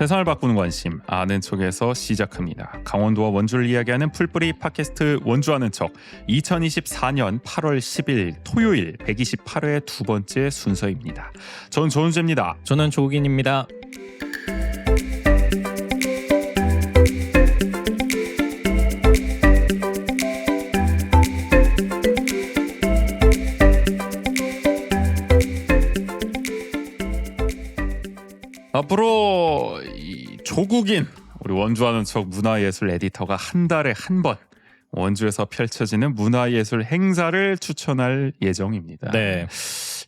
세상을 바꾸는 관심 아는 척에서 시작합니다. 강원도와 원주를 이야기하는 풀뿌리 팟캐스트 원주하는 척 2024년 8월 10일 토요일 128회 두 번째 순서입니다. 전 조은재입니다. 저는 조욱인입니다. 앞으로 이 조국인 우리 원주하는 척 문화예술 에디터가 한 달에 한 번 원주에서 펼쳐지는 문화예술 행사를 추천할 예정입니다. 네.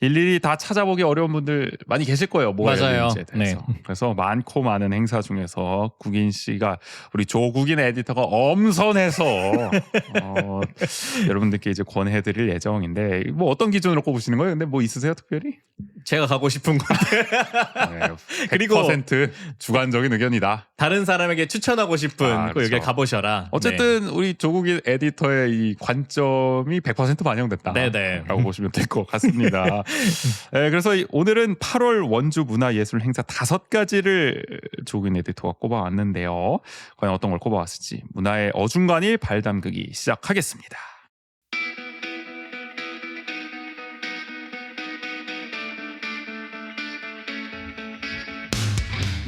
일일이 다 찾아보기 어려운 분들 많이 계실 거예요. 뭐 맞아요. 해야 되는지에 대해서. 그래서 많고 많은 행사 중에서 국인 씨가 우리 조국인 에디터가 엄선해서 여러분들께 이제 권해드릴 예정인데 뭐 어떤 기준으로 꼽으시는 거예요? 근데 뭐 있으세요 특별히? 제가 가고 싶은 곳. 네, 그리고 100% 주관적인 의견이다. 다른 사람에게 추천하고 싶은 꼭 여기 가보셔라. 어쨌든 우리 조국인 에디터의 이 관점이 100% 반영됐다. 네네. 라고 보시면 될 것 같습니다. 네, 그래서 오늘은 8월 원주 문화예술 행사 5가지를 조국인 에디터가 꼽아왔는데요. 과연 어떤 걸 꼽아왔을지 문화의 어중간히 발담그기 시작하겠습니다.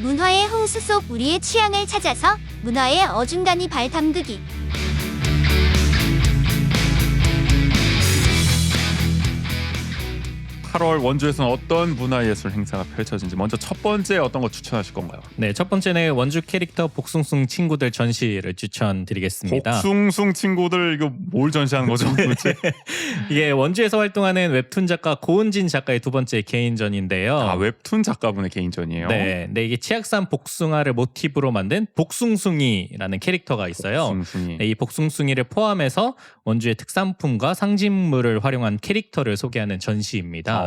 문화의 홍수 속 우리의 취향을 찾아서 문화의 어중간히 발 담그기. 팔 월 원주에서는 어떤 문화예술 행사가 펼쳐진지 먼저 첫 번째 어떤 거 추천하실 건가요? 네, 첫 번째는 원주 캐릭터 복숭숭 친구들 전시를 추천드리겠습니다. 복숭숭 친구들 이거 뭘 전시하는 거죠? 도대체? 이게 원주에서 활동하는 웹툰 작가 고은진 작가의 두 번째 개인전인데요. 아, 웹툰 작가분의 개인전이에요? 네, 이게 치악산 복숭아를 모티브로 만든 복숭숭이라는 캐릭터가 있어요. 복숭숭이. 네, 이 복숭숭이를 포함해서 원주의 특산품과 상징물을 활용한 캐릭터를 소개하는 전시입니다.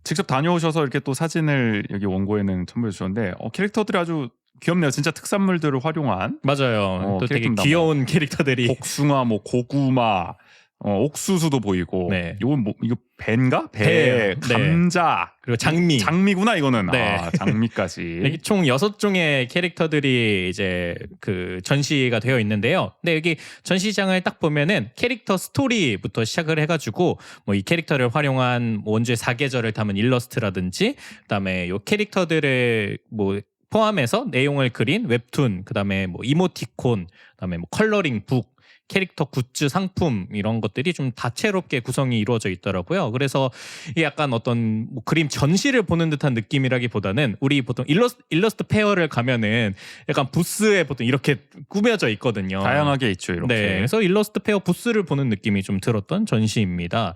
직접 다녀오셔서 이렇게 또 사진을 여기 원고에는 첨부해 주셨는데 캐릭터들이 아주 귀엽네요. 진짜 특산물들을 활용한. 맞아요. 또 되게 캐릭터입니다. 귀여운 캐릭터들이. 복숭아, 뭐 고구마, 옥수수도 보이고. 네. 이건 뭐 이거 배인가? 배예요. 감자. 그리고 장미. 장미구나 이거는. 네. 장미까지. 여기 총 6종의 캐릭터들이 이제 그 전시가 되어 있는데요. 근데 여기 전시장을 딱 보면은 캐릭터 스토리부터 시작을 해가지고 뭐 이 캐릭터를 활용한 원주의 사계절을 담은 일러스트라든지 그다음에 요 캐릭터들을 뭐 포함해서 내용을 그린 웹툰, 그다음에 뭐 이모티콘, 그다음에 뭐 컬러링 북, 캐릭터 굿즈 상품 이런 것들이 좀 다채롭게 구성이 이루어져 있더라고요. 그래서 이게 약간 어떤 뭐 그림 전시를 보는 듯한 느낌이라기보다는 우리 보통 일러스트 페어를 가면은 약간 부스에 보통 이렇게 꾸며져 있거든요. 다양하게 있죠, 이렇게. 네, 그래서 일러스트 페어 부스를 보는 느낌이 좀 들었던 전시입니다.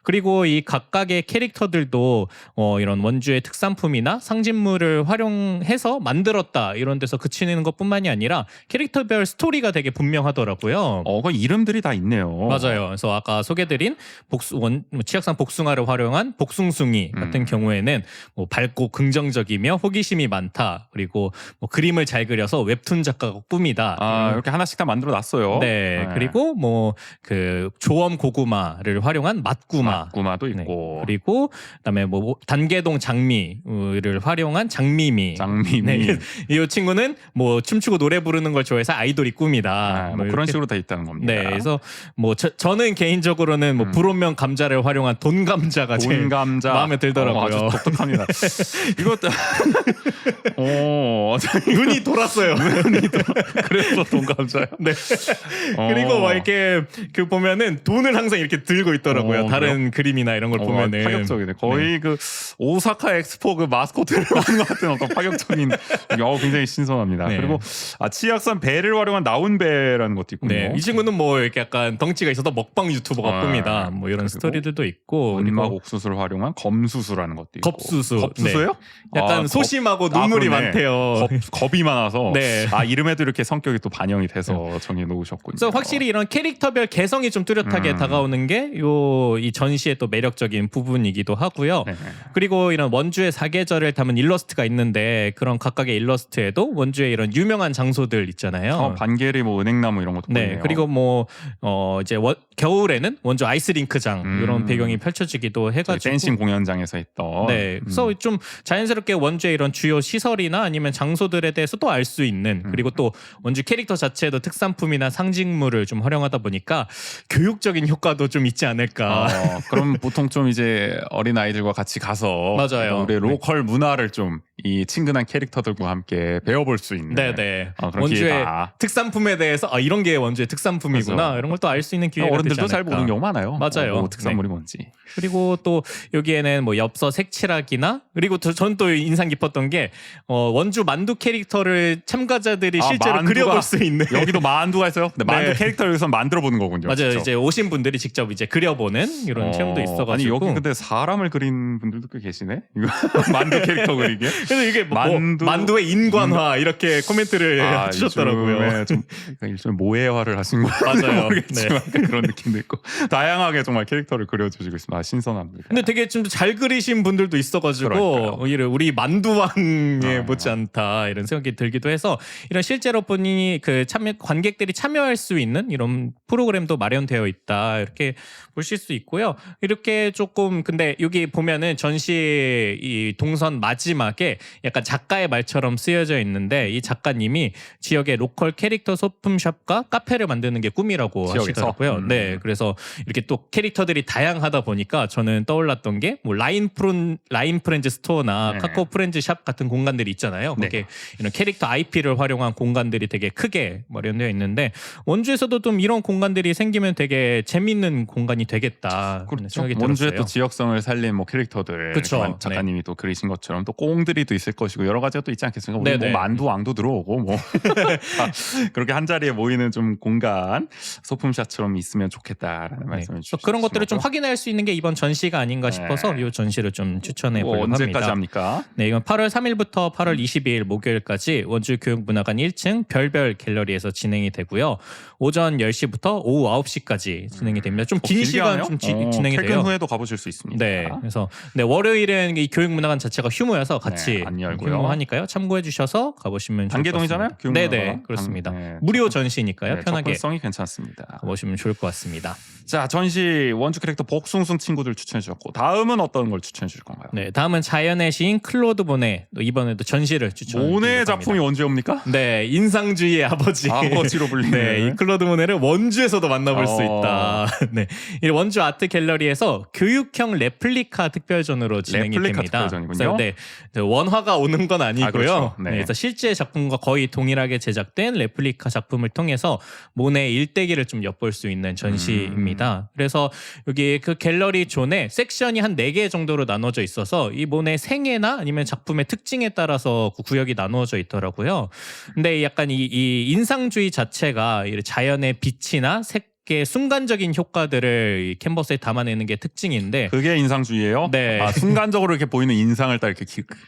그리고 이 각각의 캐릭터들도 이런 원주의 특산품이나 상징물을 활용해서 만들었다 이런 데서 그치는 것뿐만이 아니라 캐릭터별 스토리가 되게 분명하더라고요. 그 이름들이 다 있네요. 맞아요. 그래서 아까 소개드린 치악산 복숭아를 활용한 복숭숭이 같은 경우에는 뭐 밝고 긍정적이며 호기심이 많다. 그리고 뭐 그림을 잘 그려서 웹툰 작가가 꿈이다. 이렇게 하나씩 다 만들어 놨어요. 네. 그리고 뭐 그 조엄 고구마를 활용한 맛구마도 있고. 네. 그리고 그다음에 뭐 단계동 장미를 활용한 장미미. 네. 이 친구는 뭐 춤추고 노래 부르는 걸 좋아해서 아이돌이 꿈이다. 뭐 그런 식으로 돼 있다는 겁니다. 네. 그래서 뭐 저는 개인적으로는 뭐 불온면 감자를 활용한 돈감자가 제일 마음에 들더라고요. 아주 독특합니다. 이것도 눈이 돌았어요. 그래서 돈감자요? 네. 그리고 막 이렇게 그 보면은 돈을 항상 이렇게 들고 있더라고요. 다른 그림이나 이런 걸 보면은 파격적이네. 거의 그 오사카 엑스포 그 마스코트를 하는 것 같은 어떤 파격적인 굉장히 신선합니다. 네. 그리고 치악산 배를 활용한 나온 배라는 것도 있군요. 네. 이 친구는 뭐 이렇게 약간 덩치가 있어서 먹방 유튜버가 꿈이다. 뭐 이런 스토리들도 있고. 은막 옥수수를 활용한 검수수라는 것도 있고. 겁수수예요? 네. 약간 소심하고 눈물이 많대요. 겁이 많아서. 네. 이름에도 이렇게 성격이 또 반영이 돼서 정해 놓으셨군요. 그래서 확실히 이런 캐릭터별 개성이 좀 뚜렷하게 다가오는 게 이 전시의 또 매력적인 부분이기도 하고요. 네. 그리고 이런 원주의 사계절을 담은 일러스트가 있는데 그런 각각의 일러스트에도 원주의 이런 유명한 장소들 있잖아요. 반개리 뭐 은행나무 이런 것도 네, 보이네요. 그리고 뭐 이제 겨울에는 원주 아이스링크장 이런 배경이 펼쳐지기도 해가지고 댄싱 공연장에서 했던. 네, 그래서 좀 자연스럽게 원주의 이런 주요 시설이나 아니면 장소들에 대해서 또 알 수 있는 그리고 또 원주 캐릭터 자체도 특산품이나 상징물을 좀 활용하다 보니까 교육적인 효과도 좀 있지 않을까. 그럼 보통 좀 이제 어린 아이들과 같이 가서 맞아요. 우리 로컬 문화를 좀 이 친근한 캐릭터들과 함께 배워볼 수 있는. 네네. 그런 원주의 기회다. 특산품에 대해서 이런 게 원주의 특산품이구나 맞아. 이런 걸 또 알 수 있는 기회가 되지 어른들도 잘 않을까. 모르는 경우 많아요. 맞아요. 뭐 특산물이 네. 뭔지. 그리고 또 여기에는 뭐 엽서 색칠하기나 그리고 전 또 인상 깊었던 게 원주 만두 캐릭터를 참가자들이 실제로 만두가- 그려볼 수 있는 여기도 만두가 있어요. 근데 만두 네. 캐릭터를 여기서 만들어 보는 거군요. 맞아요. 직접. 이제 오신 분들이 직접 이제 그려보는 이런 체험도 있어가지고. 아니 여기 근데 사람을 그린 분들도 꽤 계시네. 이거 만두 캐릭터 그리기에. 그래서 이게 만두- 만두의 인관화 이렇게 코멘트를 해주셨더라고요. 요즘에 좀 일종의 모해화를 하신 거 맞아요. 모르겠지만 그런 느낌도 있고 다양하게 정말 캐릭터를 그려주시고 있습니다. 신선합니다. 근데 되게 좀 잘 그리신 분들도 있어가지고 그러니까요. 오히려 우리 만두왕에 못지않다 이런 생각이 들기도 해서 이런 실제로 본인이 그 관객들이 참여할 수 있는 이런 프로그램도 마련되어 있다 이렇게 보실 수 있고요. 이렇게 조금 근데 여기 보면은 전시 이 동선 마지막에 약간 작가의 말처럼 쓰여져 있는데 이 작가님이 지역의 로컬 캐릭터 소품샵과 카페를 만드는 게 꿈이라고 지역에서? 하시더라고요. 네, 그래서 이렇게 또 캐릭터들이 다양하다 보니까 저는 떠올랐던 게 뭐 라인 프렌즈 스토어나 네. 카카오 프렌즈 샵 같은 공간들이 있잖아요. 네. 거기에 이런 캐릭터 IP를 활용한 공간들이 되게 크게 마련되어 있는데 원주에서도 좀 이런 공간들이 생기면 되게 재밌는 공간이 되겠다. 그런 그렇죠. 생각이 원주의 들었어요. 또 지역성을 살린 뭐 캐릭터들, 그쵸. 이렇게 작가님이 또 그리신 것처럼 또 꽁들이 또 있을 것이고 여러 가지가 또 있지 않겠습니까? 우리 뭐 네네. 만두 왕도 들어오고 뭐 그렇게 한 자리에 모이는 좀 공간 소품샵처럼 있으면 좋겠다라는 네. 말씀을 그래서 주셨습니다. 그런 것들을 좀 확인할 수 있는 게 이번 전시가 아닌가 네. 싶어서 이 전시를 좀 추천해 뭐 보려고 언제까지 합니다. 합니까? 네, 이건 8월 3일부터 8월 22일 목요일까지 원주 교육문화관 1층 별별 갤러리에서 진행이 되고요. 오전 10시부터 오후 9시까지 진행이 됩니다. 좀 긴 길게 시간 하네요? 좀 진행이 퇴근 돼요. 후에도 가보실 수 있습니다. 네, 그래서 네, 월요일은 이 교육문화관 자체가 휴무여서 같이 네, 안 열고요. 휴무하니까요. 참고해 주셔서 가보시면 좋을 것 단계동이잖아요? 같습니다. 네네, 교육문화관. 그렇습니다. 네, 무료 전시니까요. 네, 편하게 접근성이 괜찮습니다. 가보시면 좋을 것 같습니다. 자, 전시 원주 캐릭터 복숭숭 친구들 추천해 주셨고 다음은 어떤 걸 추천해 주실 건가요? 네, 다음은 자연의 시인 클로드 모네. 이번에도 전시를 추천드립니다. 모네의 작품이 원주입니까? 네, 인상주의의 아버지. 아버지로 불리는. 네, 이 클로드 모네를 원주에서도 만나볼 수 있다. 네, 이 원주 아트 갤러리에서 교육형 레플리카 특별전으로 진행이 레플리카 됩니다. 특별전이군요. 그래서 네, 원화가 오는 건 아니고요. 그렇죠. 네. 네, 그래서 실제 작품과 거의 동일하게 제작된 레플리카 작품을 통해서 모네 일대기를 좀 엿볼 수 있는 전시입니다. 그래서 여기 그 갤러리 존에 섹션이 한 4개 정도로 나눠져 있어서 이 모네 생애나 아니면 작품의 특징에 따라서 그 구역이 나누어져 있더라고요. 근데 약간 이 인상주의 자체가 이 자연의 빛이나 색의 순간적인 효과들을 이 캔버스에 담아내는 게 특징인데 그게 인상주의예요? 네. 순간적으로 이렇게 보이는 인상을 딱 이렇게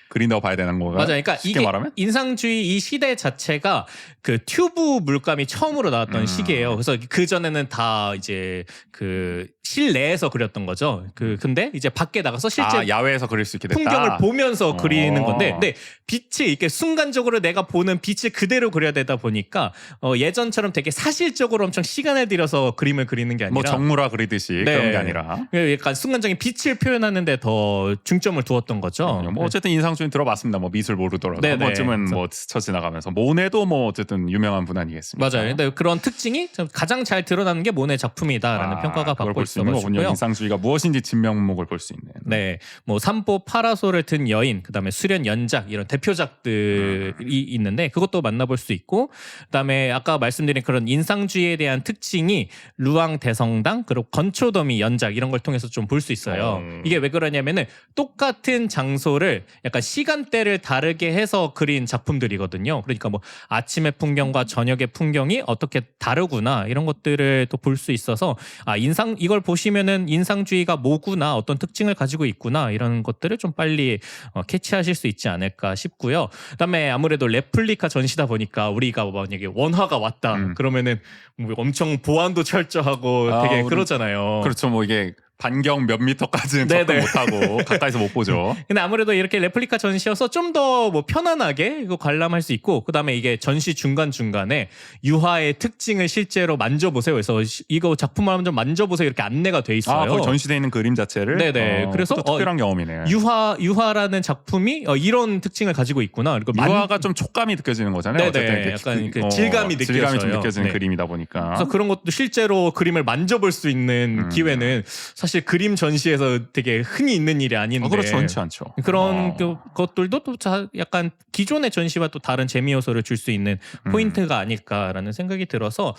그린다고 봐야 되는 거가? 맞아요. 그러니까 쉽게 이게 말하면? 인상주의 이 시대 자체가 그 튜브 물감이 처음으로 나왔던 시기예요. 그래서 그 전에는 다 이제 그 실내에서 그렸던 거죠. 근데 이제 밖에 나가서 실제 야외에서 그릴 수 있게 됐다. 풍경을 보면서 그리는 건데, 어. 근데 빛이 이렇게 순간적으로 내가 보는 빛을 그대로 그려야 되다 보니까 예전처럼 되게 사실적으로 엄청 시간을 들여서 그림을 그리는 게 아니라 뭐 정물화 그리듯이 네. 그런 게 아니라. 약간 순간적인 빛을 표현하는데 더 중점을 두었던 거죠. 뭐 어쨌든 인상주의 들어봤습니다. 뭐 미술 모르더라도 네네. 한 번쯤은 뭐 스쳐 지나가면서 모네도 뭐 어쨌든 유명한 분 아니겠습니까? 맞아요. 근데 그런 특징이 가장 잘 드러나는 게 모네 작품이다라는 평가가 그걸 받고 볼 수 있는 거군요. 있어가지고요. 인상주의가 무엇인지 진면목을 볼 수 있는. 네, 뭐 삼보 파라솔을 든 여인, 그다음에 수련 연작 이런 대표작들이 있는데 그것도 만나볼 수 있고, 그다음에 아까 말씀드린 그런 인상주의에 대한 특징이 루앙 대성당 그리고 건초더미 연작 이런 걸 통해서 좀 볼 수 있어요. 이게 왜 그러냐면은 똑같은 장소를 약간 시간대를 다르게 해서 그린 작품들이거든요. 그러니까 뭐 아침의 풍경과 저녁의 풍경이 어떻게 다르구나 이런 것들을 또 볼 수 있어서 이걸 보시면은 인상주의가 뭐구나 어떤 특징을 가지고 있구나 이런 것들을 좀 빨리 캐치하실 수 있지 않을까 싶고요. 그다음에 아무래도 레플리카 전시다 보니까 우리가 만약에 원화가 왔다 그러면은 뭐 엄청 보안도 철저하고 되게 우리- 그러잖아요. 그렇죠. 뭐 이게 반경 몇 미터까지는 네네. 접근 못하고 가까이서 못 보죠. 근데 아무래도 이렇게 레플리카 전시여서 좀 더 뭐 편안하게 이거 관람할 수 있고 그다음에 이게 전시 중간중간에 유화의 특징을 실제로 만져보세요. 그래서 이거 작품을 한번 좀 만져보세요. 이렇게 안내가 돼 있어요. 아, 거기 전시되어 있는 그림 자체를. 네네. 그래서 또 특별한 경험이네. 유화라는 작품이 이런 특징을 가지고 있구나. 그리고 유화가 좀 촉감이 느껴지는 거잖아요. 네네. 어쨌든 약간 그 질감이 질감이 좀 느껴져요. 느껴지는 네. 그림이다 보니까. 그래서 그런 것도 실제로 그림을 만져볼 수 있는 기회는 사실 그림 전시에서 되게 흔히 있는 일이 아닌데. 그렇죠, 흔치 않죠. 그런 것들도 또 약간 기존의 전시와 또 다른 재미 요소를 줄 수 있는 포인트가 아닐까라는 생각이 들어서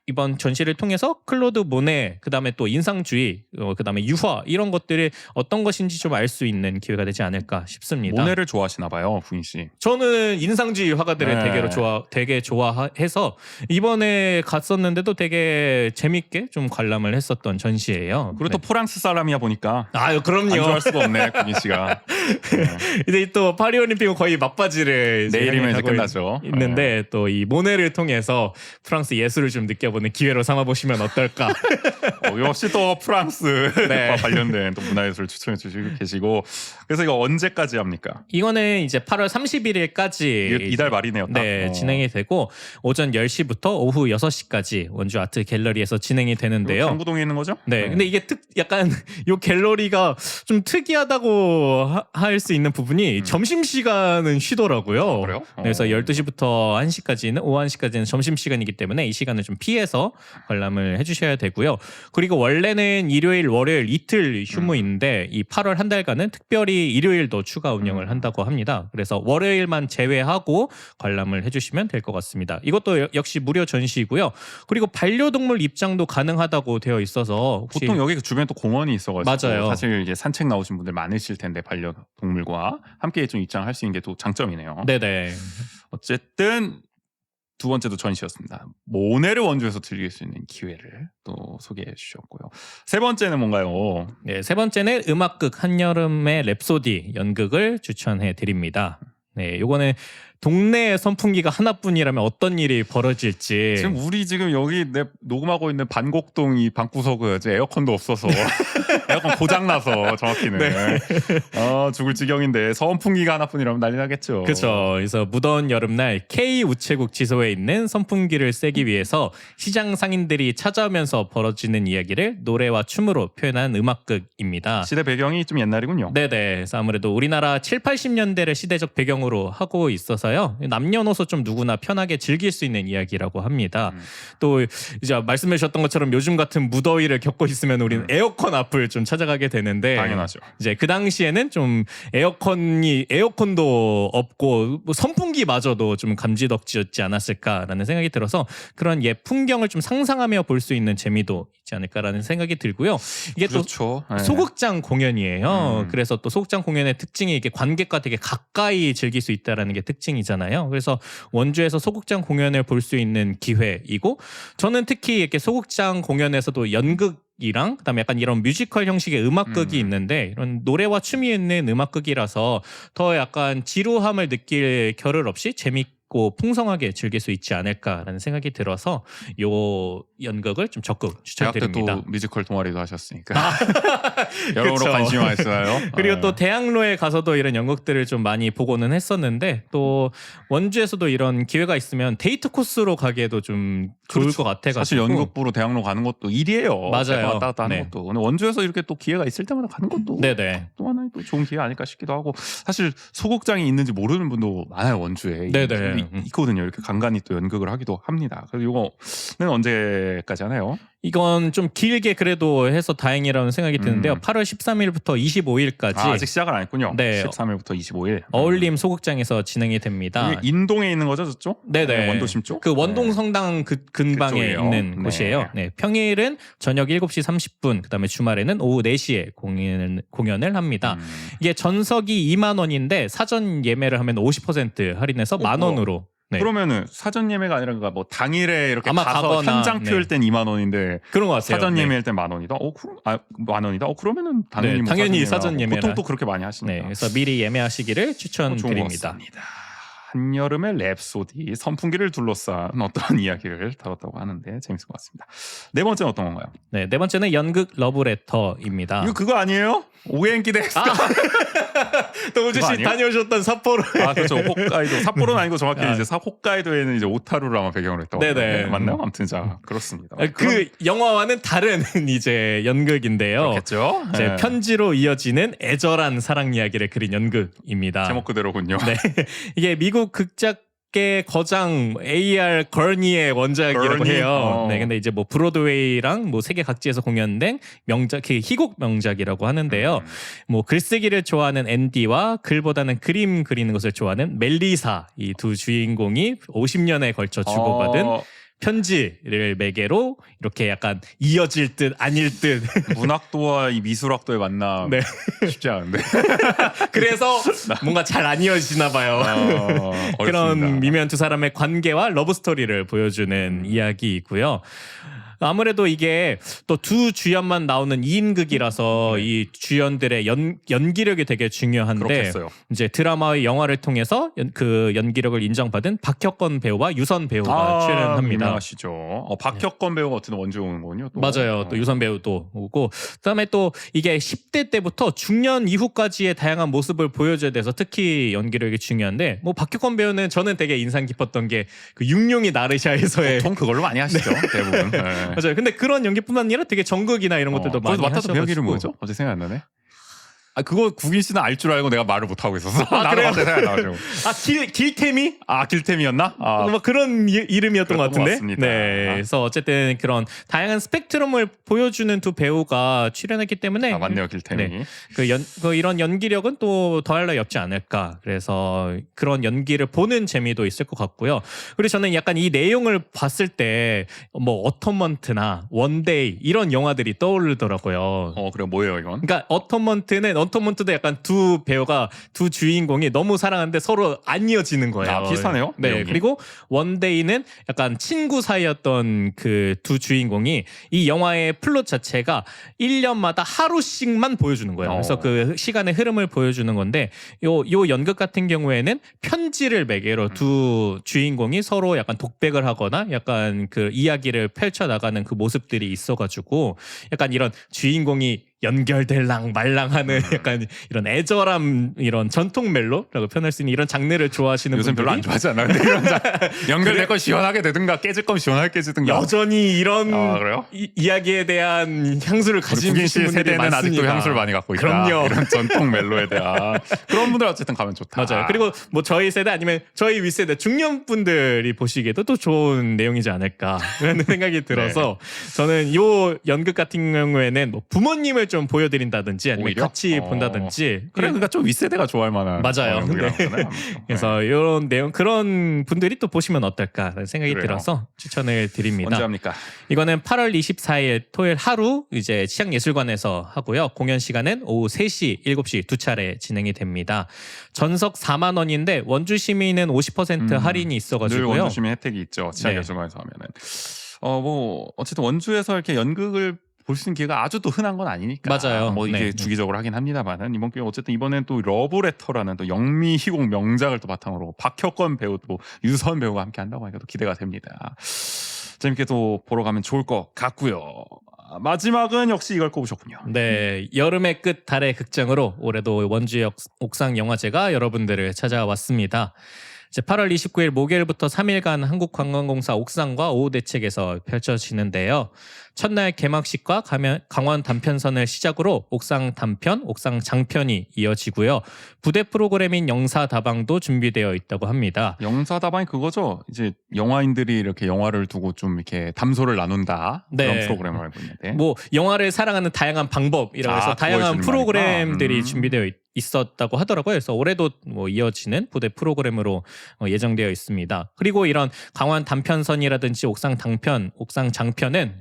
이번 전시를 통해서 클로드 모네, 그다음에 또 인상주의, 그다음에 유화 이런 것들이 어떤 것인지 좀 알 수 있는 기회가 되지 않을까 싶습니다. 모네를 좋아하시나 봐요, 부인 씨. 저는 인상주의 화가들을 네. 되게 좋아해서 이번에 갔었는데도 되게 재밌게 좀 관람을 했었던 전시예요. 그리고 또 프랑스 사람이야 보니까 아유 안 그럼요. 좋아할 수가 없네, 부인 씨가. 이제 또 파리올림픽은 거의 막바지를 이제 내일이면 이제 향해 가고 끝나죠. 있는데 또 이 모네를 통해서 프랑스 예술을 좀 느껴보는 기회로 삼아 보시면 어떨까? 역시 또 프랑스와 네. 관련된 또 문화예술 추천해 주시고 계시고. 그래서 이거 언제까지 합니까? 이거는 이제 8월 31일까지 이달 말이네요. 딱. 네, 진행이 되고 오전 10시부터 오후 6시까지 원주 아트 갤러리에서 진행이 되는데요. 경부동에 있는 거죠? 네, 근데 이게 약간 요 갤러리가 좀 특이하다고 할 수 있는 부분이 점심시간은 쉬더라고요. 그래요? 그래서 12시부터 1시까지는 오후 1시까지는 점심시간이기 때문에 이 시간을 좀 피해서 관람을 해주셔야 되고요. 그리고 원래는 일요일, 월요일 이틀 휴무인데 이 8월 한 달간은 특별히 일요일도 추가 운영을 한다고 합니다. 그래서 월요일만 제외하고 관람을 해주시면 될 것 같습니다. 이것도 역시 무료 전시이고요. 그리고 반려동물 입장도 가능하다고 되어 있어서 혹시 보통 여기 주변에 또 공원이 있어가지고 맞아요. 사실 이제 산책 나오신 분들 많으실 텐데 반려동물과 함께 좀 입장할 수 있는 게 또 장점이네요. 네네. 어쨌든 두 번째도 전시였습니다. 모네를 원주에서 즐길 수 있는 기회를 또 소개해 주셨고요. 세 번째는 뭔가요? 네, 세 번째는 음악극 한여름의 랩소디 연극을 추천해 드립니다. 네, 요거는 동네에 선풍기가 하나뿐이라면 어떤 일이 벌어질지. 지금 우리 지금 여기 녹음하고 있는 반곡동 이 방구석은 이제 에어컨도 없어서 에어컨 고장 나서 정확히는 죽을 지경인데 선풍기가 하나뿐이라면 난리 나겠죠. 그렇죠. 그래서 무더운 여름날 K 우체국 지소에 있는 선풍기를 쐬기 위해서 시장 상인들이 찾아오면서 벌어지는 이야기를 노래와 춤으로 표현한 음악극입니다. 시대 배경이 좀 옛날이군요. 네네. 그래서 아무래도 우리나라 7, 80년대를 시대적 배경으로 하고 있어서요. 남녀노소 좀 누구나 편하게 즐길 수 있는 이야기라고 합니다. 또 이제 말씀해 주셨던 것처럼 요즘 같은 무더위를 겪고 있으면 우리는 에어컨 앞을 좀 찾아가게 되는데 당연하죠. 이제 그 당시에는 좀 에어컨도 없고 뭐 선풍기마저도 좀 감지덕지였지 않았을까라는 생각이 들어서 그런 옛 풍경을 좀 상상하며 볼 수 있는 재미도 있지 않을까라는 생각이 들고요. 이게 그렇죠. 또 네. 소극장 공연이에요. 그래서 또 소극장 공연의 특징이 이게 관객과 되게 가까이 즐길 수 있다라는 게 특징이잖아요. 그래서 원주에서 소극장 공연을 볼 수 있는 기회이고 저는 특히 이렇게 소극장 공연에서도 연극이랑 그다음에 약간 이런 뮤지컬 형식의 음악극이 있는데 이런 노래와 춤이 있는 음악극이라서 더 약간 지루함을 느낄 겨를 없이 재밌고 풍성하게 즐길 수 있지 않을까라는 생각이 들어서 요 연극을 좀 적극 대학 때 추천드립니다. 또 뮤지컬 동아리도 하셨으니까 여러모로 그쵸. 관심이 많으시나요? 그리고 또 대학로에 가서도 이런 연극들을 좀 많이 보고는 했었는데 또 원주에서도 이런 기회가 있으면 데이트 코스로 가기에도 좀 좋을 것 같아가지고 사실 연극부로 대학로 가는 것도 일이에요. 맞아요. 왔다 갔다 하는 네. 것도. 근데 원주에서 이렇게 또 기회가 있을 때마다 가는 것도 네네. 또 하나의 또 좋은 기회 아닐까 싶기도 하고 사실 소극장이 있는지 모르는 분도 많아요 원주에. 네네. 있거든요. 이렇게 간간히 또 연극을 하기도 합니다. 그래서 이거는 언제까지 하나요? 이건 좀 길게 그래도 해서 다행이라는 생각이 드는데요. 8월 13일부터 25일까지 아직 시작을 안 했군요. 네. 13일부터 25일. 어울림 소극장에서 진행이 됩니다. 이게 인동에 있는 거죠, 저쪽? 네네. 원도심 쪽? 그 원동 성당 근방에 그쪽이에요. 있는 네. 곳이에요. 네. 평일은 저녁 7시 30분, 그다음에 주말에는 오후 4시에 공연을 합니다. 이게 전석이 2만 원인데 사전 예매를 하면 50% 할인해서 만 원으로. 네. 그러면은 사전 예매가 아니라 뭐 당일에 이렇게 아마 가서 가거나, 현장 표일 땐 2만 원인데 그런 것 같아요. 사전 네. 예매일 땐 만 원이다. 만 원이다. 그러면은 당연히 네, 뭐 당연히 사전 사전 예매하고 예매라. 보통 또 그렇게 많이 하시니까. 네, 그래서 미리 예매하시기를 좋은 것 추천드립니다. 같습니다. 한여름의 랩소디, 선풍기를 둘러싼 어떤 이야기를 다뤘다고 하는데 재밌을 것 같습니다. 네 번째는 어떤 건가요? 네, 네 번째는 연극 러브레터입니다. 이거 그거 아니에요? 오엔기 데스. 또 우주 그거 씨 아니에요? 다녀오셨던 삿포로. 아 그렇죠. 홋카이도 삿포로는 아니고 정확히 아. 이제 홋카이도에는 이제 오타루를 아마 배경으로 했다고 네네. 하는데 맞나요? 아무튼 자 그렇습니다. 그 영화와는 다른 이제 연극인데요. 그렇겠죠. 이제 네. 편지로 이어지는 애절한 사랑 이야기를 그린 연극입니다. 제목 그대로군요. 네. 이게 미국 극작계 거장 A.R. 걸니의 원작이라고 걸니? 해요. 네, 근데 이제 뭐 브로드웨이랑 뭐 세계 각지에서 공연된 명작, 그 희곡 명작이라고 하는데요. 뭐 글쓰기를 좋아하는 앤디와 글보다는 그림 그리는 것을 좋아하는 멜리사 이 두 주인공이 50년에 걸쳐 주고받은 편지를 매개로 이렇게 약간 이어질 듯 아닐 듯 문학도와 이 미술학도의 만남 네. 쉽지 않은데 그래서 뭔가 잘 안 이어지나 봐요. 그런 어렵습니다. 미묘한 두 사람의 관계와 러브 스토리를 보여주는 이야기이고요. 아무래도 이게 또 두 주연만 나오는 2인극이라서 이 주연들의 연기력이 되게 중요한데 그렇겠어요. 이제 드라마의 영화를 통해서 그 연기력을 인정받은 박혁건 배우와 유선 배우가 출연합니다. 유명하시죠. 박혁건 배우가 어쨌든 원주에 오는 거군요. 또. 맞아요. 또 유선 배우도 오고 그다음에 또 이게 10대 때부터 중년 이후까지의 다양한 모습을 보여줘야 돼서 특히 연기력이 중요한데 뭐 박혁건 배우는 저는 되게 인상 깊었던 게 그 육룡이 나르샤에서의 보통 그걸로 많이 하시죠. 대부분. 네. 맞아요. 근데 그런 연기뿐만 아니라 되게 정극이나 이런 것들도 많이 맡았던 하셔가지고. 배우 이름 뭐죠? 어제 생각 안 나네. 아 그거 국인 씨는 알 줄 알고 내가 말을 못 하고 있었어. 나도 그래요? 갑자기 생각 나가지고. 길태미? 길템이었나? 뭐 그런 이름이었던 것 그랬던 것 같은데. 같습니다. 네. 그래서 어쨌든 그런 다양한 스펙트럼을 보여주는 두 배우가 출연했기 때문에 맞네요, 길템이. 네. 이런 연기력은 또 더할 나위 없지 않을까. 그래서 그런 연기를 보는 재미도 있을 것 같고요. 그리고 저는 약간 이 내용을 봤을 때 뭐 어텀먼트나 원데이 이런 영화들이 떠오르더라고요. 그래 뭐예요 이건? 그러니까 어텀먼트도 약간 두 배우가 두 주인공이 너무 사랑하는데 서로 안 이어지는 거예요. 비슷하네요. 네. 내용이. 그리고 원데이는 약간 친구 사이였던 그 두 주인공이 이 영화의 플롯 자체가 1년마다 하루씩만 보여주는 거예요. 그래서 그 시간의 흐름을 보여주는 건데 요 연극 같은 경우에는 편지를 매개로 두 주인공이 서로 약간 독백을 하거나 약간 그 이야기를 펼쳐 나가는 그 모습들이 있어가지고 약간 이런 주인공이 연결될랑 말랑하는 약간 이런 애절함 이런 전통 멜로라고 표현할 수 있는 이런 장르를 좋아하시는 요즘 분들이 별로 안 좋아하지 않나? 근데 이런 연결될 건 시원하게 되든가 깨질 건 시원하게 깨지든가. 여전히 이런 그래요? 이야기에 대한 향수를 가지고 국인 계신 씨 분들이 세대는 많습니다. 아직도 향수를 많이 갖고 있다. 그럼요. 이런 전통 멜로에 대한 그런 분들 어쨌든 가면 좋다. 맞아요. 그리고 뭐 저희 세대 아니면 저희 윗세대 중년 분들이 보시기에도 또 좋은 내용이지 않을까라는 생각이 들어서 저는 요 연극 같은 경우에는 뭐 부모님을 좀 보여드린다든지 아니면 오히려? 같이 본다든지 그래 그러니까 좀 윗세대가 좋아할 만한 맞아요. 연극이라는 네. 거잖아요. 그래서 이런 내용 그런 분들이 또 보시면 어떨까라는 생각이 그래요. 들어서 추천을 드립니다. 언제 합니까? 이거는 8월 24일 토요일 하루 이제 치앙예술관에서 하고요. 공연 시간은 오후 3시, 7시 두 차례 진행이 됩니다. 전석 4만 원인데 원주 시민은 50% 할인이 늘 있어가지고요. 원주 시민 혜택이 있죠. 치안예술관에서 하면은 뭐 어쨌든 원주에서 이렇게 연극을 볼 수 있는 기회가 아주 또 흔한 건 아니니까. 맞아요. 뭐 이게 네. 주기적으로 하긴 합니다만은 이번 기회 어쨌든 이번엔 또 러브레터라는 또 영미 희곡 명작을 또 바탕으로 박혁건 배우 또 유선 배우가 함께 한다고 하니까 또 기대가 됩니다. 재밌게 또 보러 가면 좋을 것 같고요. 마지막은 역시 이걸 꼽으셨군요. 네, 여름의 끝 달의 극장으로 올해도 원주역 옥상 영화제가 여러분들을 찾아왔습니다. 이제 8월 29일 목요일부터 3일간 한국관광공사 옥상과 오후대책에서 펼쳐지는데요. 첫날 개막식과 강원 단편선을 시작으로 옥상 단편, 옥상 장편이 이어지고요. 부대 프로그램인 영사다방도 준비되어 있다고 합니다. 영사다방이 그거죠. 이제 영화인들이 이렇게 영화를 두고 좀 이렇게 담소를 나눈다 네. 그런 프로그램을 알고 있는데. 뭐 영화를 사랑하는 다양한 방법이라고 해서 다양한 그걸 프로그램들이 말이구나. 준비되어 있었다고 하더라고요. 그래서 올해도 뭐 이어지는 부대 프로그램으로 예정되어 있습니다. 그리고 이런 강원 단편선이라든지 옥상 단편, 옥상 장편은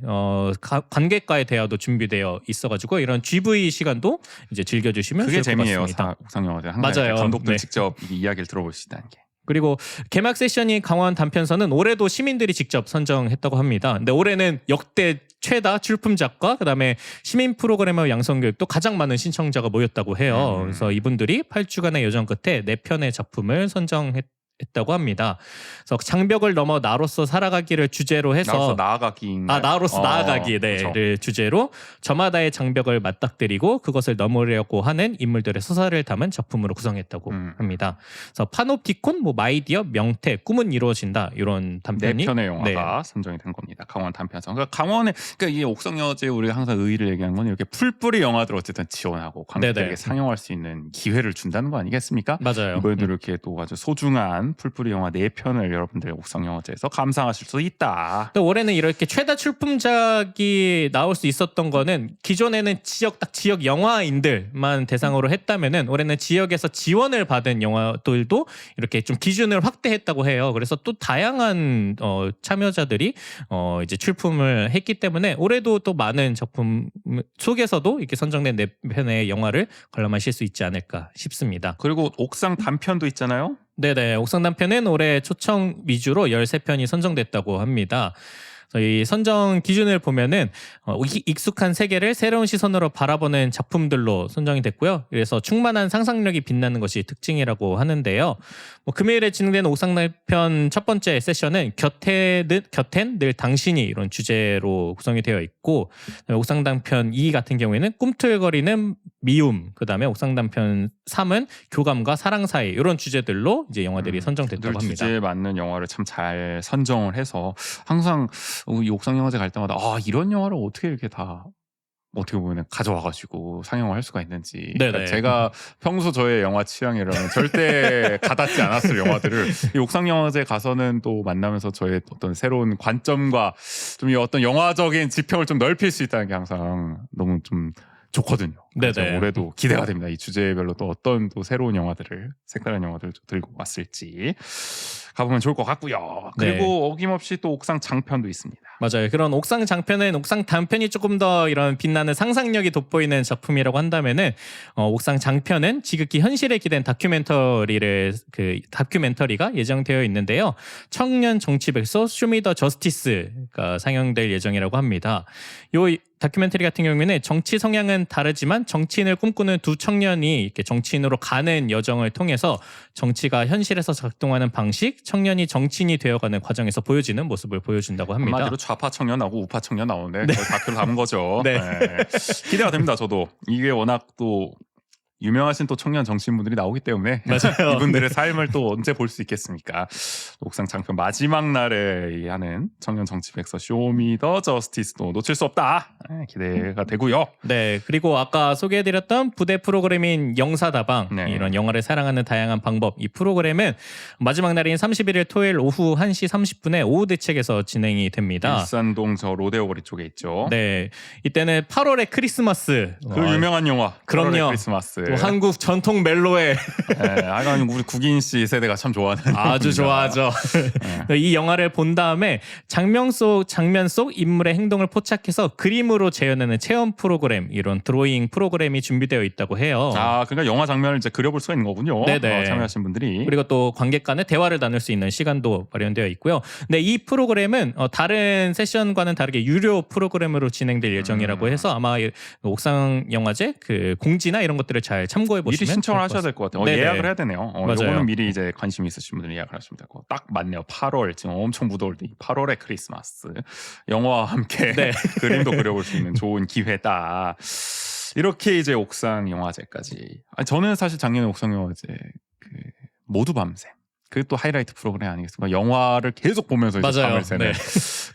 관객과의 대화도 준비되어 있어가지고 이런 GV 시간도 이제 즐겨주시면 그게 좋을 것 재미예요. 같습니다. 옥상 영화제. 맞아요. 감독들 네. 직접 이 이야기를 들어볼 수 있다는 게. 그리고 개막 세션이 강원 단편선은 올해도 시민들이 직접 선정했다고 합니다. 근데 올해는 역대 최다 출품작과 그다음에 시민 프로그래머 양성 교육도 가장 많은 신청자가 모였다고 해요. 그래서 이분들이 8주간의 여정 끝에 4편의 작품을 선정했 했다고 합니다. 그래서 장벽을 넘어 나로서 살아가기를 주제로 해서 나로서 나아가기. 나로서 나아가기 그렇죠. 를 주제로 저마다의 장벽을 맞닥뜨리고 그것을 넘으려고 하는 인물들의 서사를 담은 작품으로 구성했다고 합니다. 그래서 파놉티콘, 뭐 마이디어, 명태, 꿈은 이루어진다 이런 단편이 네 편의 영화가 선정이 된 겁니다. 강원 단편상. 그러니까 강원의 그러니까 이 옥상영화제 우리가 항상 의의를 얘기하는 건 이렇게 풀뿌리 영화들 어쨌든 지원하고 관객들에게 네네. 상영할 수 있는 기회를 준다는 거 아니겠습니까? 맞아요. 이번에도 이렇게 또 아주 소중한 풀뿌리 영화 4편을 여러분들 옥상영화제에서 감상하실 수 있다. 또 올해는 이렇게 최다 출품작이 나올 수 있었던 거는 기존에는 지역 영화인들만 대상으로 했다면은 올해는 지역에서 지원을 받은 영화들도 이렇게 좀 기준을 확대했다고 해요. 그래서 또 다양한 참여자들이 이제 출품을 했기 때문에 올해도 또 많은 작품 속에서도 이렇게 선정된 4편의 영화를 관람하실 수 있지 않을까 싶습니다. 그리고 옥상 단편도 있잖아요. 네네. 옥상 단편은 올해 초청 위주로 13편이 선정됐다고 합니다. 이 선정 기준을 보면은 익숙한 세계를 새로운 시선으로 바라보는 작품들로 선정이 됐고요. 그래서 충만한 상상력이 빛나는 것이 특징이라고 하는데요. 금요일에 진행되는 옥상단편 첫 번째 세션은 곁엔 늘 당신이 이런 주제로 구성이 되어 있고, 옥상단편 2 같은 경우에는 꿈틀거리는 미움, 그다음에 옥상단편 3은 교감과 사랑 사이 이런 주제들로 이제 영화들이 선정됐다고 늘 합니다. 주제에 맞는 영화를 참 잘 선정을 해서 항상 이 옥상영화제 갈 때마다 이런 영화를 어떻게 이렇게 다 어떻게 보면 가져와가지고 상영을 할 수가 있는지. 그러니까 제가 평소 저의 영화 취향이라면 절대 가닿지 않았을 영화들을 이 옥상영화제 가서는 또 만나면서 저의 어떤 새로운 관점과 좀 이 어떤 영화적인 지평을 좀 넓힐 수 있다는 게 항상 너무 좀 좋거든요. 그래서 네네. 올해도 기대가 됩니다. 이 주제별로 또 어떤 또 새로운 영화들을 색다른 영화들을 들고 왔을지 가보면 좋을 것 같고요. 그리고 네. 어김없이 또 옥상 장편도 있습니다. 맞아요. 그런 옥상 장편은 옥상 단편이 조금 더 이런 빛나는 상상력이 돋보이는 작품이라고 한다면은 옥상 장편은 지극히 현실에 기댄 다큐멘터리가 예정되어 있는데요. 청년 정치백서 쇼미더 저스티스가 상영될 예정이라고 합니다. 요 다큐멘터리 같은 경우에는 정치 성향은 다르지만 정치인을 꿈꾸는 두 청년이 이렇게 정치인으로 가는 여정을 통해서 정치가 현실에서 작동하는 방식, 청년이 정치인이 되어가는 과정에서 보여지는 모습을 보여준다고 합니다. 한마디로 좌파 청년하고 우파 청년 나오는데 거의 다큐를 담은 거죠. 네. 기대가 됩니다. 저도 이게 워낙 또 유명하신 또 청년 정치인분들이 나오기 때문에 맞아요. 이분들의 삶을 또 언제 볼 수 있겠습니까? 옥상 장편 마지막 날에 하는 청년 정치백서 쇼미 더 저스티스도 놓칠 수 없다. 기대가 되고요. 네, 그리고 아까 소개해드렸던 부대 프로그램인 영사다방, 네. 이런 영화를 사랑하는 다양한 방법, 이 프로그램은 마지막 날인 31일 토요일 오후 1시 30분에 오후 대책에서 진행이 됩니다. 일산동 저 로데오 거리 쪽에 있죠. 네, 이때는 8월의 크리스마스, 그 유명한 영화 그럼요. 8월의 크리스마스. 또 한국 전통 멜로의 하여간 우리 국인 씨 세대가 참 좋아하는 아주 좋아하죠. 이 영화를 본 다음에 장면 속 인물의 행동을 포착해서 그림으로 재현하는 체험 프로그램, 이런 드로잉 프로그램이 준비되어 있다고 해요. 그러니까 영화 장면을 이제 그려볼 수가 있는 거군요. 네네. 참여하신 분들이. 그리고 또 관객 간의 대화를 나눌 수 있는 시간도 마련되어 있고요. 근데 이 프로그램은 다른 세션과는 다르게 유료 프로그램으로 진행될 예정이라고 해서 아마 옥상 영화제 그 공지나 이런 것들을 잘 참고해 보시면 미리 신청을 하셔야 될 것 같아요. 네네. 예약을 해야 되네요. 맞아요. 요거는 미리 이제 관심 있으신 분들은 예약을 하시면 되고 딱 맞네요. 8월 지금 엄청 무더울 때 8월의 크리스마스 영화와 함께 네. 그림도 그려볼 수 있는 좋은 기회다. 이렇게 이제 옥상 영화제까지. 저는 사실 작년에 옥상 영화제 모두 밤새. 그게 또 하이라이트 프로그램 아니겠습니까? 영화를 계속 보면서 이제 맞아요. 밤을 새는.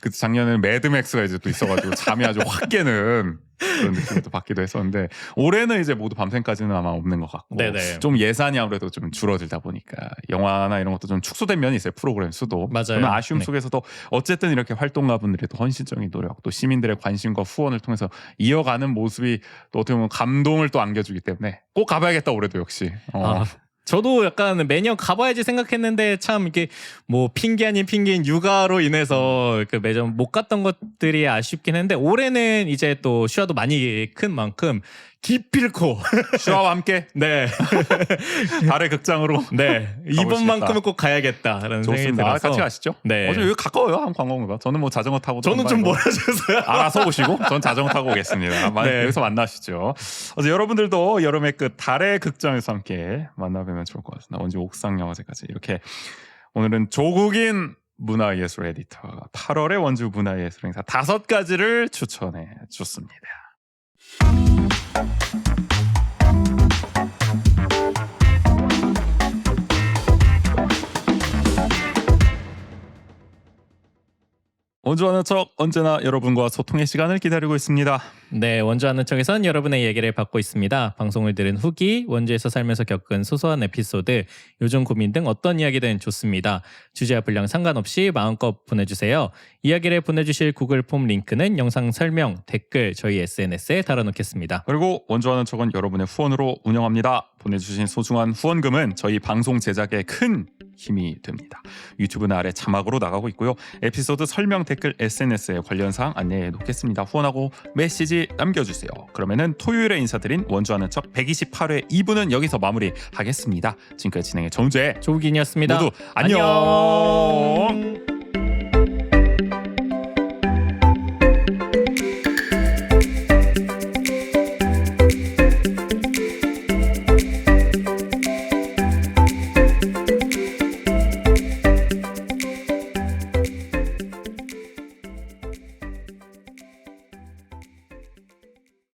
그 작년에는 매드맥스가 이제 또 있어가지고 잠이 아주 확 깨는 그런 느낌을 또 받기도 했었는데 올해는 이제 모두 밤샘까지는 아마 없는 것 같고 네네. 좀 예산이 아무래도 좀 줄어들다 보니까 영화나 이런 것도 좀 축소된 면이 있어요. 프로그램 수도. 맞아요. 그런 아쉬움 네. 속에서도 어쨌든 이렇게 활동가분들의 또 헌신적인 노력, 또 시민들의 관심과 후원을 통해서 이어가는 모습이 또 어떻게 보면 감동을 또 안겨주기 때문에 꼭 가봐야겠다 올해도 역시. 저도 약간 매년 가봐야지 생각했는데 참 이게 뭐 핑계 아닌 핑계인 육아로 인해서 그 매년 못 갔던 것들이 아쉽긴 했는데 올해는 이제 또 슈아도 많이 큰 만큼 기필코 슈아와 함께 네. 달의 극장으로 네. 이번만큼은 꼭 가야겠다라는 생각이 좋습니다. 들어서 같이 가시죠. 네. 여기 가까워요. 한 관광구가. 저는 뭐 자전거 타고 저는 좀 몰아주세요. 알아서 오시고 전 자전거 타고 오겠습니다. 네. 여기서 만나시죠. 어제 여러분들도 여름의 끝 달의 극장에서 함께 만나뵈면 좋을 것 같습니다. 언제 옥상 영화제까지 이렇게 오늘은 조국인 문화예술 에디터가 8월의 원주 문화예술 행사 5가지를 추천해 줬습니다. 원주하는 척 언제나 여러분과 소통의 시간을 기다리고 있습니다. 네, 원주하는 척에선 여러분의 얘기를 받고 있습니다. 방송을 들은 후기, 원주에서 살면서 겪은 소소한 에피소드, 요즘 고민 등 어떤 이야기든 좋습니다. 주제와 분량 상관없이 마음껏 보내주세요. 이야기를 보내주실 구글 폼 링크는 영상 설명, 댓글, 저희 SNS에 달아놓겠습니다. 그리고 원주하는 척은 여러분의 후원으로 운영합니다. 보내주신 소중한 후원금은 저희 방송 제작에 큰 힘이 됩니다. 유튜브는 아래 자막으로 나가고 있고요. 에피소드 설명, 댓글, SNS에 관련 사항 안내해 놓겠습니다. 후원하고 메시지 남겨주세요. 그러면은 토요일에 인사드린 원주하는 척 128회 2부는 여기서 마무리하겠습니다. 지금까지 진행의 정재 조국인이었습니다. 모두 안녕.